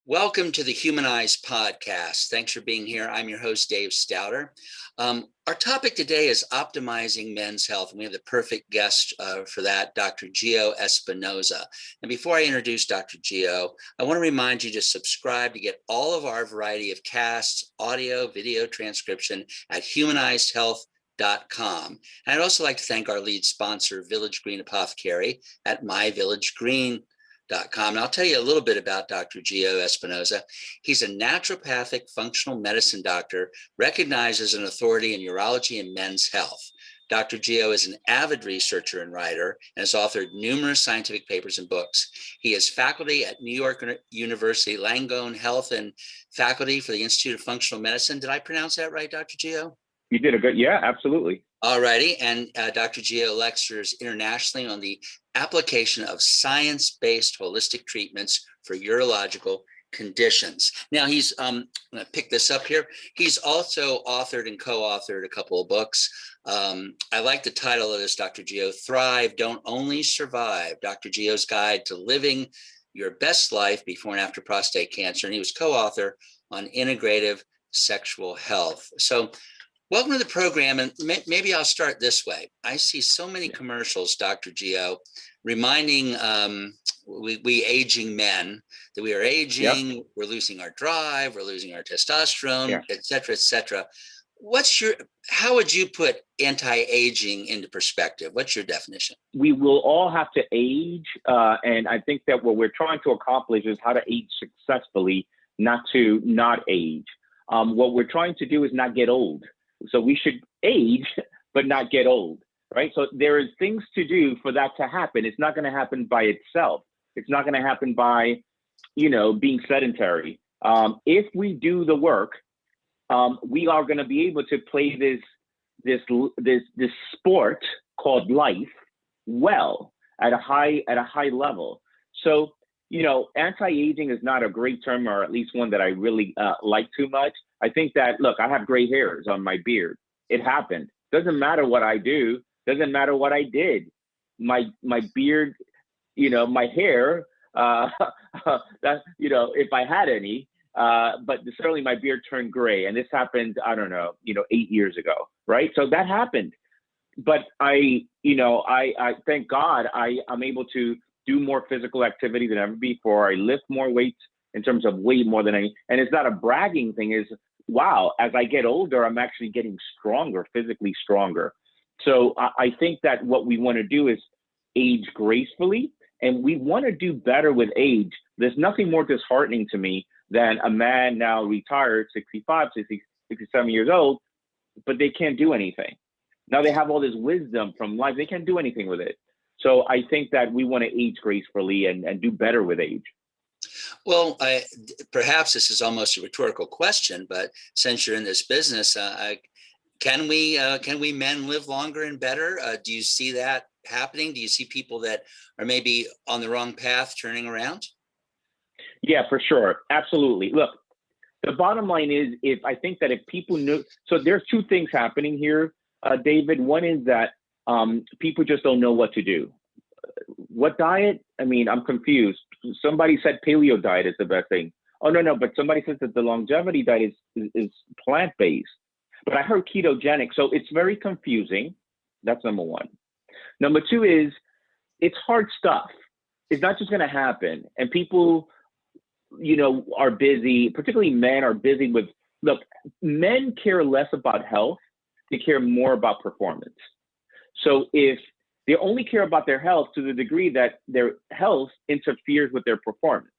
Welcome to the Humanized podcast. Thanks for being here. I'm your host, Dave Stouter. Our topic today is optimizing men's health, and we have the perfect guest for that, Dr. Geo Espinosa. And before I introduce Dr. Geo, I want to remind you to subscribe to get all of our variety of casts, audio, video transcription at humanizedhealth.com. And I'd also like to thank our lead sponsor, Village Green Apothecary at myvillagegreen.com. And I'll tell you a little bit about Dr. Geo Espinosa. He's a naturopathic functional medicine doctor recognized as an authority in urology and men's health. Dr. Geo is an avid researcher and writer and has authored numerous scientific papers and books. He is faculty at New York University Langone Health and faculty for the Institute of Functional Medicine. Did I pronounce that right, Dr. Geo? You did a good, yeah, absolutely. All righty, and Dr. Geo lectures internationally on the application of science-based holistic treatments for urological conditions. Now he's, I'm gonna pick this up here. He's also authored and co-authored a couple of books. I like the title of this, Dr. Geo, Thrive, Don't Only Survive, Dr. Geo's Guide to Living Your Best Life Before and After Prostate Cancer. And he was co-author on integrative sexual health. So welcome to the program, and maybe I'll start this way. I see so many commercials, Dr. Geo, reminding we aging men that we are aging, yep. We're losing our drive, we're losing our testosterone, yeah. et cetera, et cetera. How would you put anti-aging into perspective? What's your definition? We will all have to age, and I think that what we're trying to accomplish is how to age successfully, not to not age. What we're trying to do is not get old. So we should age, but not get old, right? So there is things to do for that to happen. It's not going to happen by itself. It's not going to happen by, being sedentary. If we do the work, we are going to be able to play this sport called life well at a high level. So, anti-aging is not a great term, or at least one that I really like too much. I think that, look, I have gray hairs on my beard. It happened. Doesn't matter what I do. Doesn't matter what I did. My beard, my hair, that, if I had any, but certainly my beard turned gray. And this happened, I don't know, 8 years ago, right? So that happened. But I thank God I'm able to do more physical activity than ever before. I lift more weights in terms of weight more than any, and it's not a bragging thing, is wow, as I get older, I'm actually getting stronger, physically stronger. So I think that what we want to do is age gracefully, and we want to do better with age. There's nothing more disheartening to me than a man now retired, 65, 60, 67 years old, but they can't do anything. Now they have all this wisdom from life. They can't do anything with it. So I think that we want to age gracefully and do better with age. Well, perhaps this is almost a rhetorical question, but since you're in this business, can we men live longer and better? Do you see that happening? Do you see people that are maybe on the wrong path turning around? Yeah, for sure. Absolutely. Look, the bottom line is, I think that if people knew, so there's two things happening here, David. One is that people just don't know what to do. What diet? I mean, I'm confused. Somebody said paleo diet is the best thing. Oh, no, but somebody says that the longevity diet is plant-based. But I heard ketogenic, so it's very confusing. That's number one. Number two is, it's hard stuff. It's not just going to happen. And people, are busy, particularly men are busy with, look, men care less about health. They care more about performance. So if they only care about their health to the degree that their health interferes with their performance.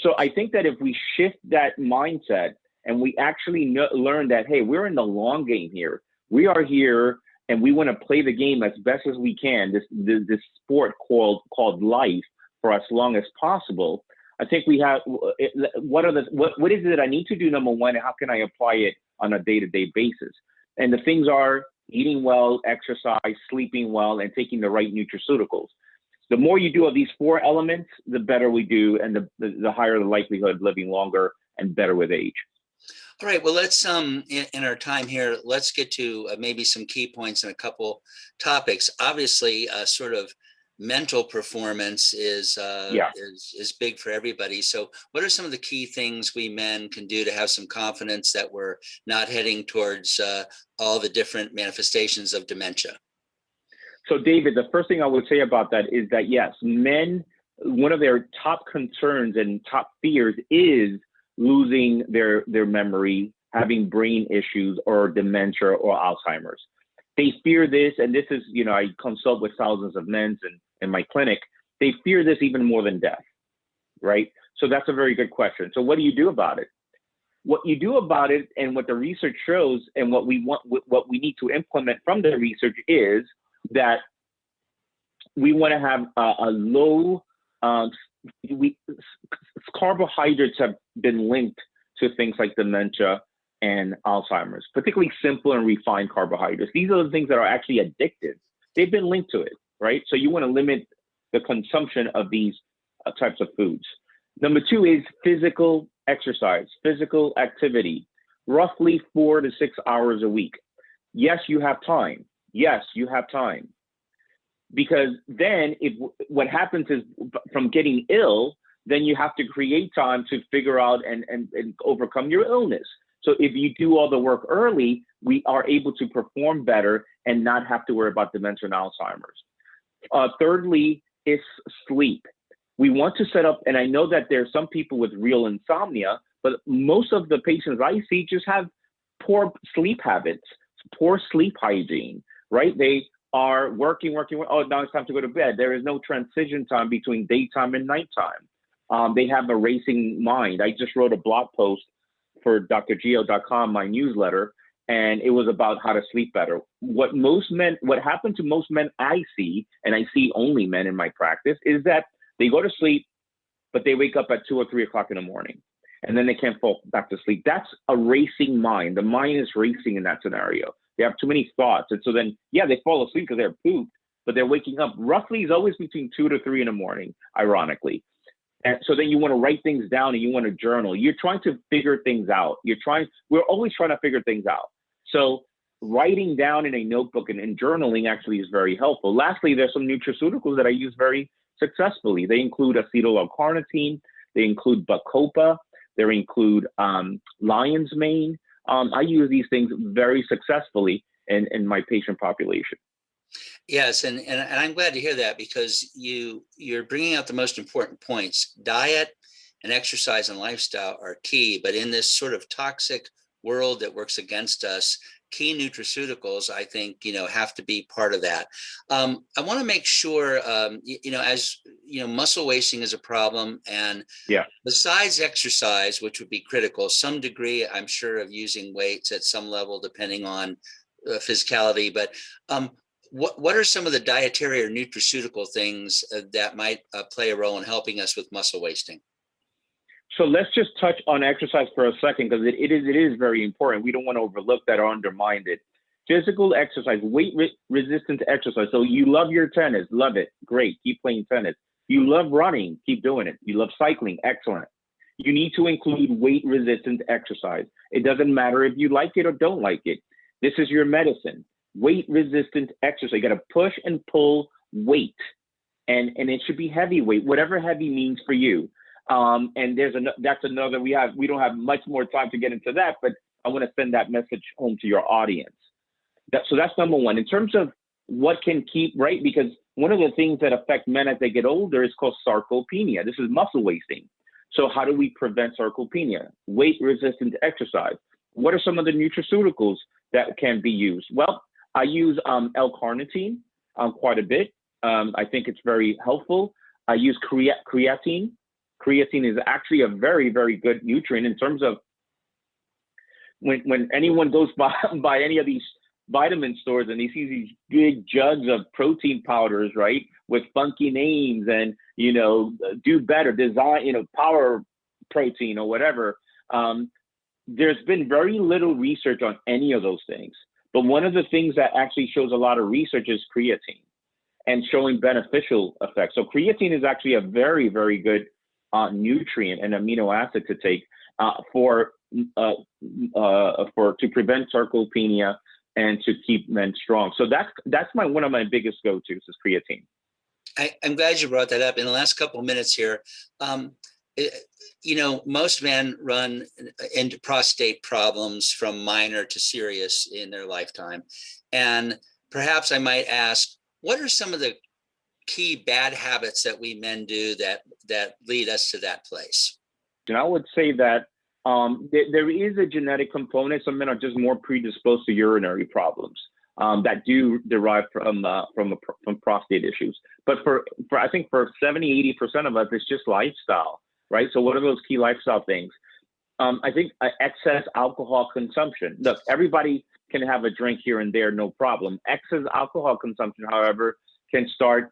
So I think that if we shift that mindset and we actually learn that, hey, we're in the long game here. We are here and we want to play the game as best as we can, this sport called life, for as long as possible. I think we have, what is it that I need to do, number one, and how can I apply it on a day-to-day basis? And the things are eating well, exercise, sleeping well, and taking the right nutraceuticals. The more you do of these four elements, the better we do, and the higher the likelihood of living longer and better with age. All right, well, let's, in our time here, let's get to maybe some key points and a couple topics. Obviously, sort of mental performance is Yeah. is big for everybody. So what are some of the key things we men can do to have some confidence that we're not heading towards all the different manifestations of dementia? So David, the first thing I would say about that is that yes, men, one of their top concerns and top fears is losing their memory, having brain issues or dementia or Alzheimer's. They fear this, and this is, I consult with thousands of men in my clinic. They fear this even more than death, right? So that's a very good question. So what do you do about it? What you do about it, and what the research shows, and what we need to implement from the research is that we want to have a low, carbohydrates have been linked to things like dementia and Alzheimer's, particularly simple and refined carbohydrates. These are the things that are actually addictive. They've been linked to it, right? So you want to limit the consumption of these types of foods. Number two is physical exercise, physical activity, roughly 4 to 6 hours a week. Yes, you have time. Yes, you have time. Because then what happens is, from getting ill, then you have to create time to figure out and overcome your illness. So if you do all the work early, we are able to perform better and not have to worry about dementia and Alzheimer's. Thirdly, is sleep. We want to set up, and I know that there are some people with real insomnia, but most of the patients I see just have poor sleep habits, poor sleep hygiene, right? They are working. Oh, now it's time to go to bed. There is no transition time between daytime and nighttime. They have a racing mind. I just wrote a blog post for drgeo.com, my newsletter, and it was about how to sleep better. What happened to most men I see, and I see only men in my practice, is that they go to sleep, but they wake up at 2 or 3 o'clock in the morning, and then they can't fall back to sleep. That's a racing mind. The mind is racing in that scenario. They have too many thoughts. And so then, yeah, they fall asleep because they're pooped, but they're waking up roughly is always between 2 to 3 in the morning, ironically. And so then you want to write things down and you want to journal. You're trying to figure things out. We're always trying to figure things out. So writing down in a notebook and journaling actually is very helpful. Lastly, there's some nutraceuticals that I use very successfully. They include acetyl-L-carnitine. They include Bacopa. They include lion's mane. I use these things very successfully in my patient population. Yes, and I'm glad to hear that, because you're bringing out the most important points. Diet and exercise and lifestyle are key, but in this sort of toxic world that works against us, key nutraceuticals, I think, have to be part of that. I want to make sure, as muscle wasting is a problem, and yeah, besides exercise, which would be critical, some degree, I'm sure, of using weights at some level, depending on physicality, but what are some of the dietary or nutraceutical things that might play a role in helping us with muscle wasting? So let's just touch on exercise for a second, because it is very important. We don't want to overlook that or undermine it. Physical exercise, weight resistant exercise. So you love your tennis, love it, great, keep playing tennis. You love running, keep doing it. You love cycling, excellent. You need to include weight resistant exercise. It doesn't matter if you like it or don't like it. This is your medicine. Weight resistant exercise. You got to push and pull weight, and it should be heavy weight, whatever heavy means for you. And that's another. We don't have much more time to get into that, but I want to send that message home to your audience. So that's number one. In terms of what can keep, right? Because one of the things that affect men as they get older is called sarcopenia. This is muscle wasting. So how do we prevent sarcopenia? Weight resistant exercise. What are some of the nutraceuticals that can be used? Well, I use L-carnitine quite a bit. I think it's very helpful. I use creatine. Creatine is actually a very, very good nutrient in terms of when anyone goes by any of these vitamin stores and they see these big jugs of protein powders, right, with funky names and, do better, design, power protein or whatever. There's been very little research on any of those things. But one of the things that actually shows a lot of research is creatine and showing beneficial effects. So creatine is actually a very, very good nutrient and amino acid to take to prevent sarcopenia and to keep men strong. So that's one of my biggest go-tos is creatine. I'm glad you brought that up. In the last couple of minutes here, it, most men run into prostate problems from minor to serious in their lifetime. And perhaps I might ask, what are some of the key bad habits that we men do that lead us to that place? And I would say that there is a genetic component. Some men are just more predisposed to urinary problems that do derive from prostate issues. But for I think for 70–80% of us, it's just lifestyle, right? So what are those key lifestyle things? I think excess alcohol consumption. Look, everybody can have a drink here and there, no problem. Excess alcohol consumption, however, can start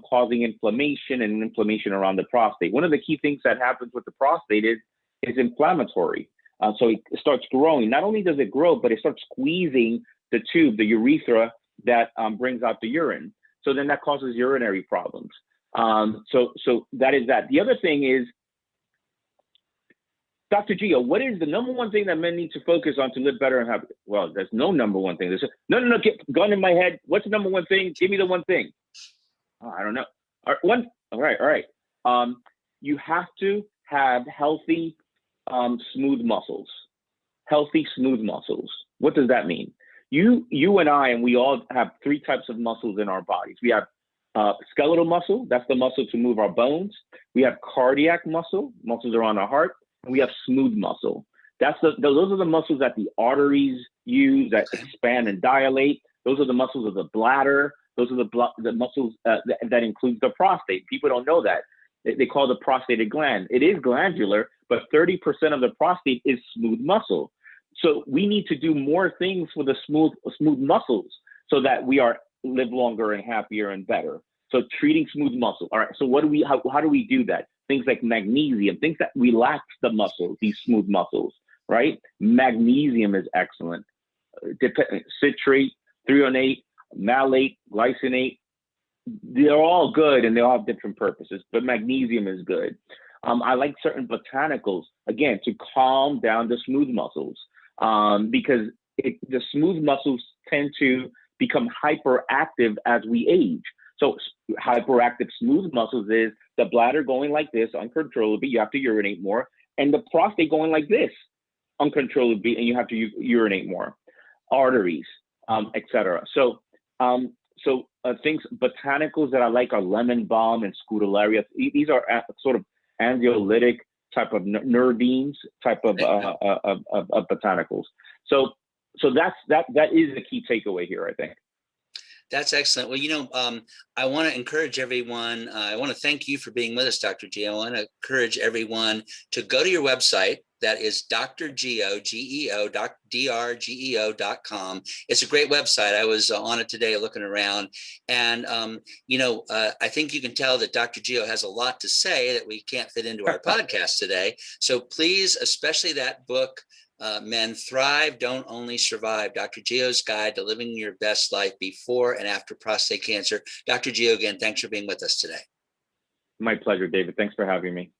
causing inflammation and inflammation around the prostate. One of the key things that happens with the prostate is inflammatory. So it starts growing. Not only does it grow, but it starts squeezing the tube, the urethra that brings out the urine. So then that causes urinary problems. So that is that. The other thing is, Dr. Geo, what is the number one thing that men need to focus on to live better and happy? Well, there's no number one thing. There's no, get gun in my head. What's the number one thing? Give me the one thing. Oh, I don't know. All right. You have to have healthy, smooth muscles. Healthy, smooth muscles. What does that mean? You and I, and we all have three types of muscles in our bodies. We have skeletal muscle. That's the muscle to move our bones. We have cardiac muscle. Muscles around our heart. And we have smooth muscle. Those are the muscles that the arteries use that expand and dilate. Those are the muscles of the bladder. Those are the muscles that includes the prostate. People don't know that. They call the prostate gland. It is glandular, but 30% of the prostate is smooth muscle. So we need to do more things for the smooth muscles so that we live longer and happier and better. So treating smooth muscle. All right. So how do we do that? Things like magnesium, things that relax the muscles, these smooth muscles, right? Magnesium is excellent. Citrate, threonate, malate, glycinate, they're all good and they all have different purposes, but magnesium is good. I like certain botanicals, again, to calm down the smooth muscles because the smooth muscles tend to become hyperactive as we age. So hyperactive smooth muscles is the bladder going like this uncontrollably, you have to urinate more, and the prostate going like this uncontrollably, and you have to urinate more. Arteries, etc. So things, botanicals that I like are lemon balm and scutellarius. These are sort of anxiolytic type of nervines type of botanicals. So that is the key takeaway here, I think. That's excellent. Well, I want to encourage everyone. I want to thank you for being with us, Dr. Geo. I want to encourage everyone to go to your website. That is Dr. Geo, drgeo.com. It's a great website. I was on it today looking around. And, I think you can tell that Dr. Geo has a lot to say that we can't fit into our podcast today. So please, especially that book, Men Thrive, Don't Only Survive, Dr. Geo's Guide to Living Your Best Life Before and After Prostate Cancer. Dr. Geo, again, thanks for being with us today. My pleasure, David. Thanks for having me.